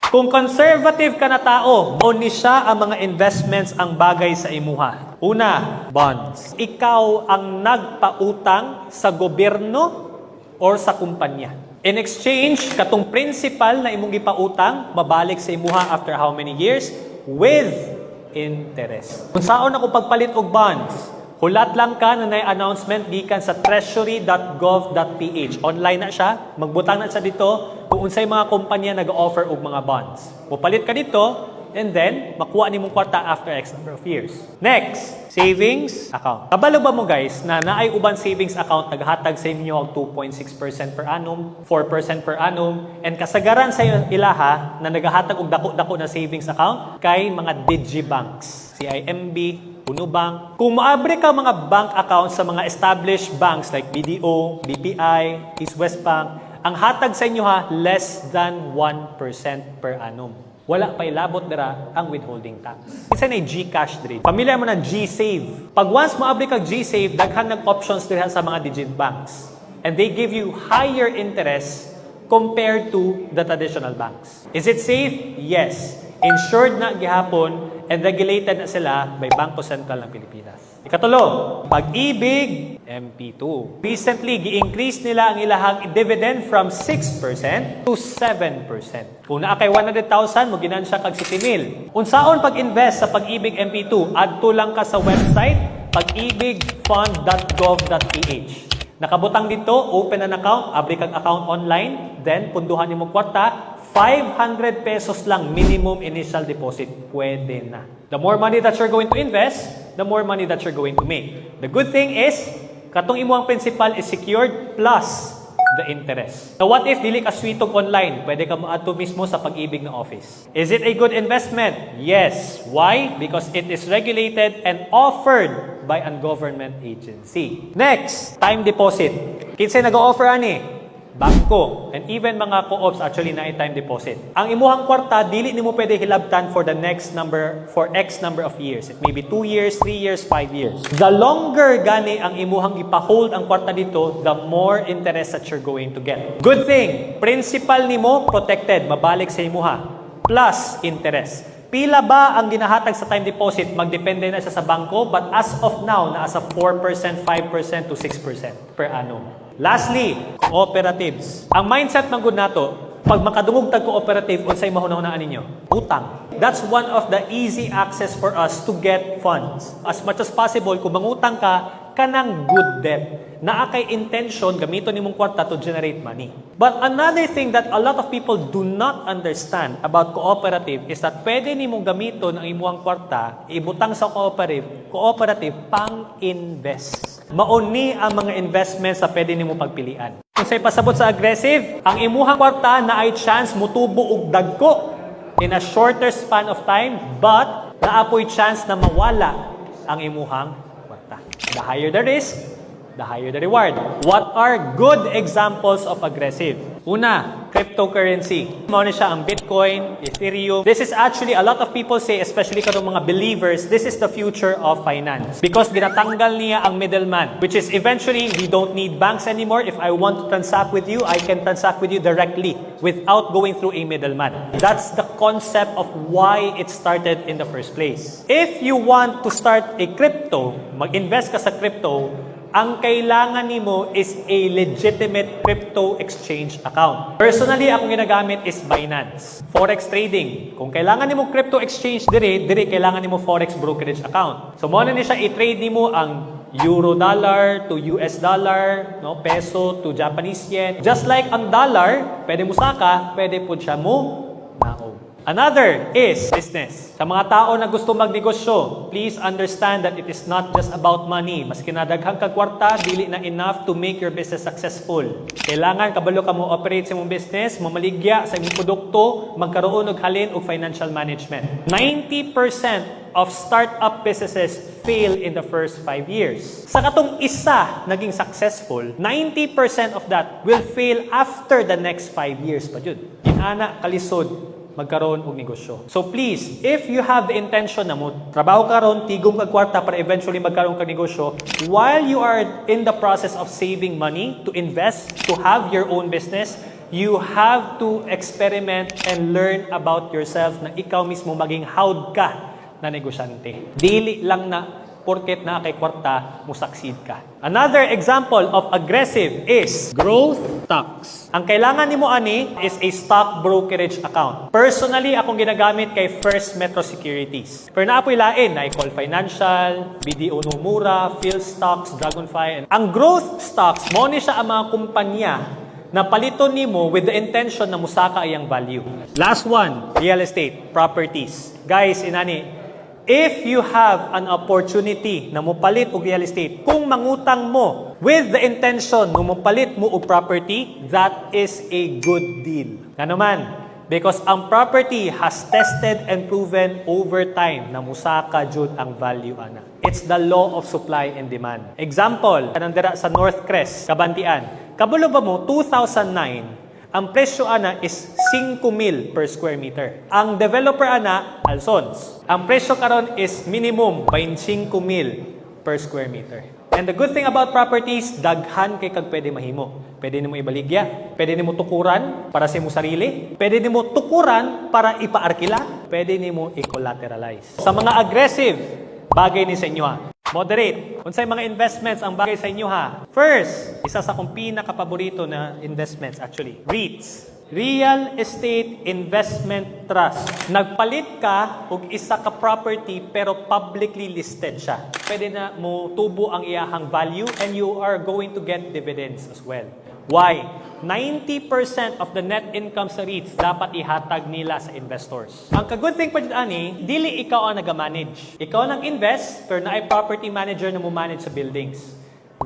Kung conservative ka na tao, o ni siya ang mga investments ang bagay sa imuha. Una, bonds. Ikaw ang nagpautang sa gobyerno or sa kumpanya. In exchange, katong principal na imong gipautang, mabalik sa imuha after how many years? With interest. Kung saan ako pagpalit og bonds, hulat lang ka na announcement gikan sa treasury.gov.ph. Online na siya, magbutang na siya dito kung unsay mga kumpanya nag-offer og mga bonds. Mupalit ka dito, and then, makuha ni mong kwarta after X number of years. Next, savings account. Kabalo ba mo guys na naay uban savings account naghatag sa inyo og 2.6% per annum, 4% per annum, and kasagaran sa ilaha na naghatag og dako-dako na savings account kay mga digibanks, CIMB, Uno Bank. Kung maabre ka mga bank accounts sa mga established banks like BDO, BPI, East West Bank, ang hatag sa inyo less than 1% per annum. Wala pa ilabot dira ang withholding tax. Isa na GCash diri. Pamilyar mo na GSave. Pag once mo abri kag GSave, daghan ng options dira sa mga digit banks. And they give you higher interest compared to the traditional banks. Is it safe? Yes. Insured na gihapon and regulated na sila by Bangko Sentral ng Pilipinas. Ikatulo, Pag-ibig MP2. Recently, gi-increase nila ang ilahang dividend from 6% to 7%. Kung naa kay 100,000, mo ginansya kag 60,000. Unsaon pag-invest sa Pag-ibig MP2? Adto lang ka sa website pag-ibigfund.gov.ph. Nakabutang dito, open an account, abri kag account online, then punduhan nimo kwarta, 500 pesos lang minimum initial deposit. Pwede na. The more money that you're going to invest, the more money that you're going to make. The good thing is, katong imuang principal is secured plus the interest. So what if dili ka switog online? Pwede ka maadto mismo sa Pag-ibig na office. Is it a good investment? Yes. Why? Because it is regulated and offered by a government agency. Next, time deposit. Kinsay nag-o-offer ani? Bangko, and even mga co-ops actually na time deposit. Ang imuhang kwarta, dili nimo pwede hilabtan for X number of years. It may be 2 years, 3 years, 5 years. The longer gani ang imuhang ipahold ang kwarta dito, the more interest that you're going to get. Good thing, principal nimo protected, mabalik sa imuha, plus interest. Pila ba ang ginahatag sa time deposit? Magdepende na siya sa bangko, but as of now, naasa 4%, 5% to 6% per annum. Lastly, cooperatives. Ang mindset man gud nato, pag makadungog tag cooperative, unsay mahunahunaan ninyo? Utang. That's one of the easy access for us to get funds. As much as possible, kung mangutang ka, kanang good debt. Naa kay intention, gamiton nimong kwarta to generate money. But another thing that a lot of people do not understand about cooperative is that pwede nimong gamiton ang imuang kwarta, ibutang sa cooperative pang-invest. Mauni ang mga investments sa pwede nimo pagpilian. Kung sa'y pasabot sa aggressive, ang imuhang kwarta na ay chance mutubo og dagko in a shorter span of time, but naapoy chance na mawala ang imuhang kwarta. The higher the risk, the higher the reward. What are good examples of aggressive? Una, cryptocurrency. Mao na siya ang Bitcoin, Ethereum. This is actually, a lot of people say, especially karong mga believers, this is the future of finance. Because ginatanggal niya ang middleman, which is eventually, we don't need banks anymore. If I want to transact with you, I can transact with you directly without going through a middleman. That's the concept of why it started in the first place. If you want to start a crypto, mag-invest ka sa crypto, ang kailangan nimo is a legitimate crypto exchange account. Personally, akong ginagamit is Binance. Forex trading. Kung kailangan nimo crypto exchange dire kailangan nimo forex brokerage account. So mo na ni siya i-trade nimo ang euro dollar to US dollar, no, peso to Japanese yen. Just like ang dollar, pwede mo saka, pwede po siya mo naog. Another is business. Sa mga tao na gusto magnegosyo, please understand that it is not just about money. Mas kinadaghang kag kwarta, dili na enough to make your business successful. Kailangan kabalo ka mo operate sa imong business, mamaligya sa imong produkto, magkaroon og halin og financial management. 90% of startup businesses fail in the first 5 years. Sa katong isa naging successful, 90% of that will fail after the next 5 years pa jud. Inana kalisod magkaroon og negosyo. So please, if you have the intention na mo trabaho karon, tigom kag kwarta para eventually magkaroon kag negosyo, while you are in the process of saving money to invest, to have your own business, You have to experiment and learn about yourself na ikaw mismo maging hawd ka na negosyante. Dili lang na porket na kay kwarta, mo succeed ka. Another example of aggressive is growth stocks. Ang kailangan nimo ani is a stock brokerage account. Personally, akong ginagamit kay First Metro Securities. Pero naapoy lain, na Call Financial, BDO Nomura, PhilStocks, Dragonfly. Ang growth stocks, mo ni siya ang mga kumpanya na paliton nimo with the intention na musaka iyang value. Last one, real estate, properties. Guys, inani, if you have an opportunity na mupalit og real estate, kung mangutang mo with the intention na mupalit mo og property, that is a good deal. Nga naman, because ang property has tested and proven over time na musaka jud ang value ana. It's the law of supply and demand. Example, kanang dira sa North Crest, Kabantian. Kabulo ba mo 2009? Ang presyo ana is 5,000 per square meter. Ang developer ana, Alsons. Ang presyo karon is minimum 25,000 per square meter. And the good thing about properties, daghan kay kag pwede mahimo. Pwede nimo ibaligya, pwede nimo tukuran para sa imo sarili, pwede nimo tukuran para ipaarkila, pwede nimo i-collateralize. Sa mga aggressive, bagay ni sa inyo ha. Moderate. Unsay mga investments ang bagay sa inyo ha? First, isa sa akong pinaka-paborito na investments actually, REITs. Real Estate Investment Trust. Nagpalit ka og isa ka property pero publicly listed siya. Pwede na mo tubo ang iyahang value and you are going to get dividends as well. Why? 90% of the net income sa REITs dapat ihatag nila sa investors. Ang ka-good thing pa dyan, ani, dili ikaw ang nag-manage. Ikaw nang invest, pero na ay property manager na mo manage sa buildings.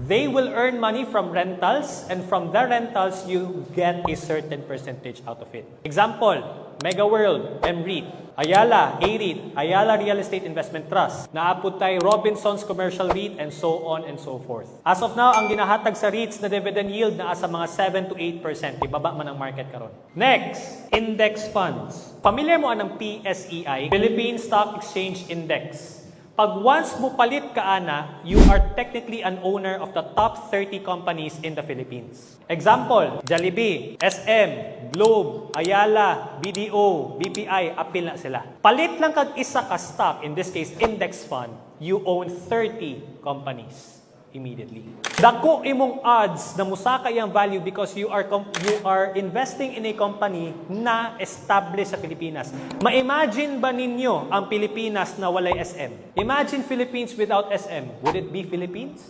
They will earn money from rentals, and from their rentals, you get a certain percentage out of it. Example, Mega World, MREIT, Ayala, A-REIT, Ayala Real Estate Investment Trust, naapod tayo Robinsons Commercial REIT, and so on and so forth. As of now, ang ginahatag sa REITs na dividend yield na asa mga 7 to 8%. Ibaba man ang market karon. Next, index funds. Familiar mo anang PSEI, Philippine Stock Exchange Index. Pag once mo palit ka ana, you are technically an owner of the top 30 companies in the Philippines. Example, Jollibee, SM, Globe, Ayala, BDO, BPI, apil na sila. Palit lang kag isa ka stock, in this case, index fund, you own 30 companies immediately. Dako imong odds na musaka iyang value because you are investing in a company na established sa Pilipinas. Ma-imagine ba ninyo ang Pilipinas na walay SM? Imagine Philippines without SM. Would it be Philippines?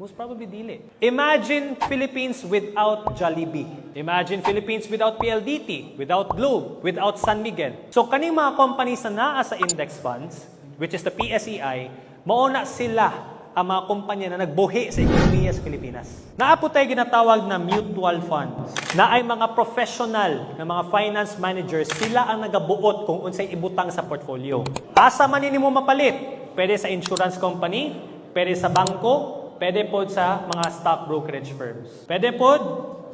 Most probably dili. Imagine Philippines without Jollibee. Imagine Philippines without PLDT, without Globe, without San Miguel. So kaning mga companies na naa sa index funds, which is the PSEI, mauna sila ang mga kumpanya na nagbuhi sa ekonomiya sa Pilipinas. Naapo tayo ginatawag na mutual funds, na ay mga professional na mga finance managers, sila ang nagabuot kung unsay ibutang sa portfolio. Asa man nimo mapalit? Pwede sa insurance company, pwede sa bangko, pwede po sa mga stock brokerage firms. Pwede po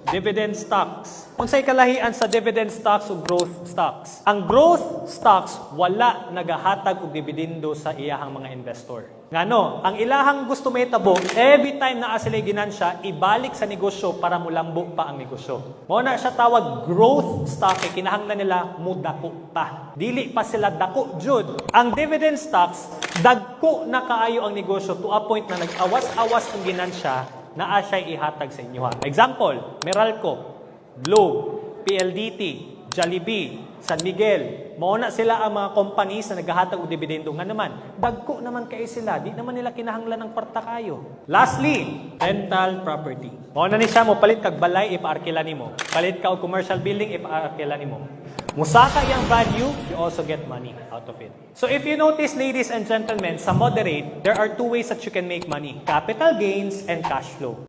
dividend stocks. Unsay kalahian sa dividend stocks o growth stocks? Ang growth stocks wala nagahatag og dividendo sa iyahang mga investor. Ngano, ang ilahang gusto mahitabo, every time na sila ginansya, ibalik sa negosyo para mulambo pa ang negosyo. Mao na siya tawag growth stock, kay kinahanglan nila mudako pa. Dili pa sila dako jud. Ang dividend stocks, dagko na kaayo ang negosyo to a point na nag-awas-awas ang ginansya na asya'y ihatag sa inyo. Example, Meralco, Globe, PLDT, Jollibee, San Miguel. Mauna sila ang mga companies na naghahatag og dividendo nga naman. Dagko naman kay sila, di naman nila kinahanglan ng kwarta kayo. Lastly, rental property. Mauna ni siya mo palit kag balay ipaarkila nimo. Palit ka og commercial building ipaarkila nimo. Musaka yang value, you also get money out of it. So if you notice, ladies and gentlemen, sa moderate, there are two ways that you can make money. Capital gains and cash flow.